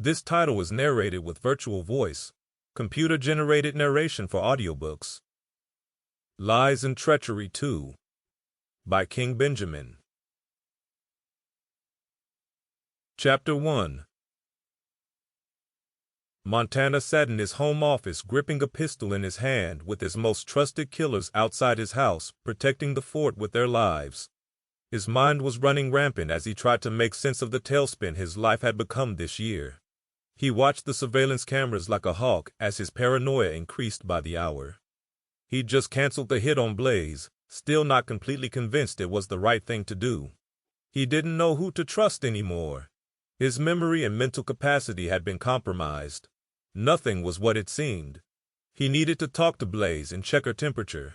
This title is narrated with virtual voice, computer-generated narration for audiobooks. Lies and Treachery 2 by King Benjamin. Chapter 1. Montana sat in his home office gripping a pistol in his hand with his most trusted killers outside his house, protecting the fort with their lives. His mind was running rampant as he tried to make sense of the tailspin his life had become this year. He watched the surveillance cameras like a hawk as his paranoia increased by the hour. He'd just canceled the hit on Blaze, still not completely convinced it was the right thing to do. He didn't know who to trust anymore. His memory and mental capacity had been compromised. Nothing was what it seemed. He needed to talk to Blaze and check her temperature.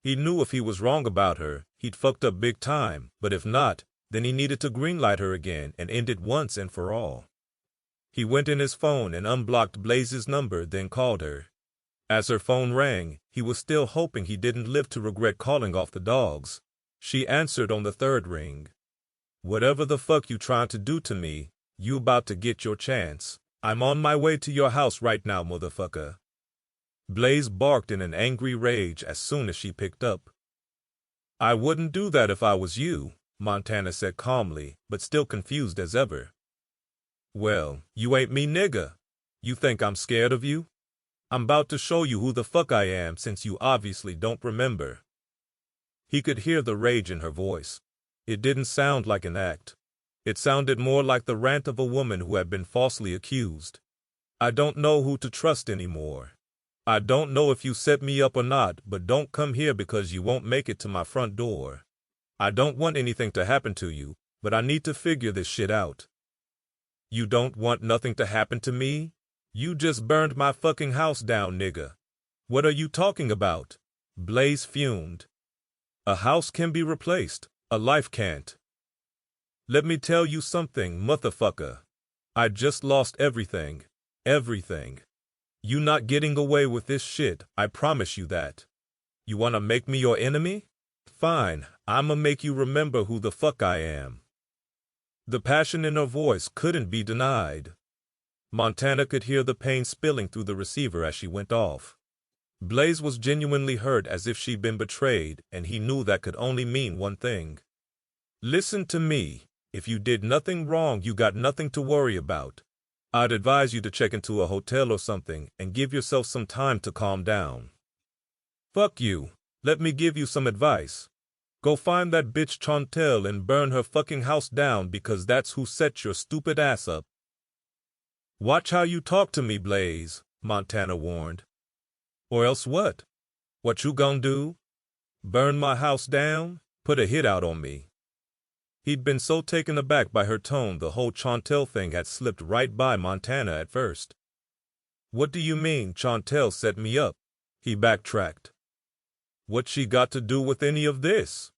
He knew if he was wrong about her, he'd fucked up big time, but if not, then he needed to greenlight her again and end it once and for all. He went in his phone and unblocked Blaze's number, then called her. As her phone rang, he was still hoping he didn't live to regret calling off the dogs. She answered on the third ring. "Whatever the fuck you trying to do to me, you about to get your chance. I'm on my way to your house right now, motherfucker." Blaze barked in an angry rage as soon as she picked up. "I wouldn't do that if I was you," Montana said calmly, but still confused as ever. "Well, you ain't me, nigga. You think I'm scared of you? I'm about to show you who the fuck I am since you obviously don't remember." He could hear the rage in her voice. It didn't sound like an act. It sounded more like the rant of a woman who had been falsely accused. "I don't know who to trust anymore. I don't know if you set me up or not, but don't come here because you won't make it to my front door. I don't want anything to happen to you, but I need to figure this shit out." "You don't want nothing to happen to me? You just burned my fucking house down, nigga. What are you talking about?" Blaze fumed. "A house can be replaced, a life can't. Let me tell you something, motherfucker. I just lost everything. Everything. You not getting away with this shit, I promise you that. You wanna make me your enemy? Fine, I'ma make you remember who the fuck I am." The passion in her voice couldn't be denied. Montana could hear the pain spilling through the receiver as she went off. Blaze was genuinely hurt as if she'd been betrayed, and he knew that could only mean one thing. "Listen to me. If you did nothing wrong, you got nothing to worry about. I'd advise you to check into a hotel or something and give yourself some time to calm down." "Fuck you. Let me give you some advice. Go find that bitch Chantel and burn her fucking house down because that's who set your stupid ass up." "Watch how you talk to me, Blaze," Montana warned. "Or else what? What you gonna do? Burn my house down? Put a hit out on me?" He'd been so taken aback by her tone the whole Chantel thing had slipped right by Montana at first. "What do you mean Chantel set me up?" He backtracked. "What she got to do with any of this?"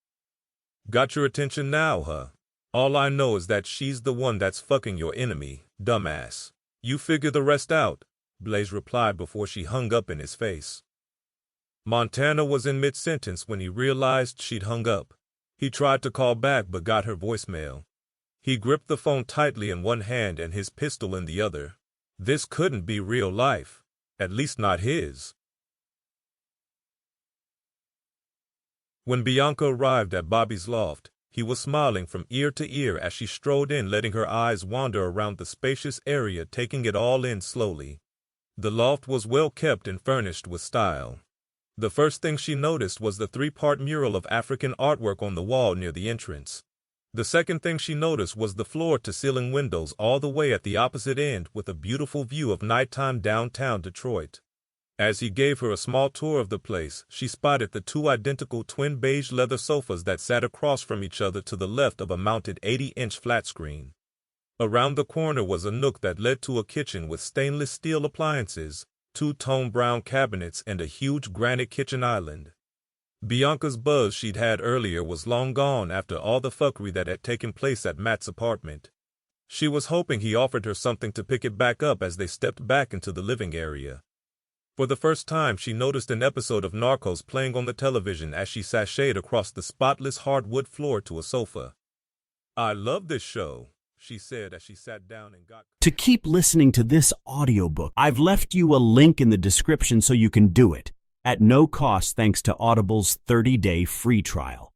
"Got your attention now, huh? All I know is that she's the one that's fucking your enemy, dumbass. You figure the rest out," Blaze replied before she hung up in his face. Montana was in mid-sentence when he realized she'd hung up. He tried to call back but got her voicemail. He gripped the phone tightly in one hand and his pistol in the other. This couldn't be real life, at least not his. When Bianca arrived at Bobby's loft, he was smiling from ear to ear as she strode in, letting her eyes wander around the spacious area, taking it all in slowly. The loft was well kept and furnished with style. The first thing she noticed was the three-part mural of African artwork on the wall near the entrance. The second thing she noticed was the floor-to-ceiling windows all the way at the opposite end with a beautiful view of nighttime downtown Detroit. As he gave her a small tour of the place, she spotted the two identical twin beige leather sofas that sat across from each other to the left of a mounted 80-inch flat screen. Around the corner was a nook that led to a kitchen with stainless steel appliances, two-tone brown cabinets, and a huge granite kitchen island. Bianca's buzz she'd had earlier was long gone after all the fuckery that had taken place at Matt's apartment. She was hoping he offered her something to pick it back up as they stepped back into the living area. For the first time, she noticed an episode of Narcos playing on the television as she sashayed across the spotless hardwood floor to a sofa. "I love this show," she said as she sat down and got... To keep listening to this audiobook, I've left you a link in the description so you can do it, at no cost thanks to Audible's 30-day free trial.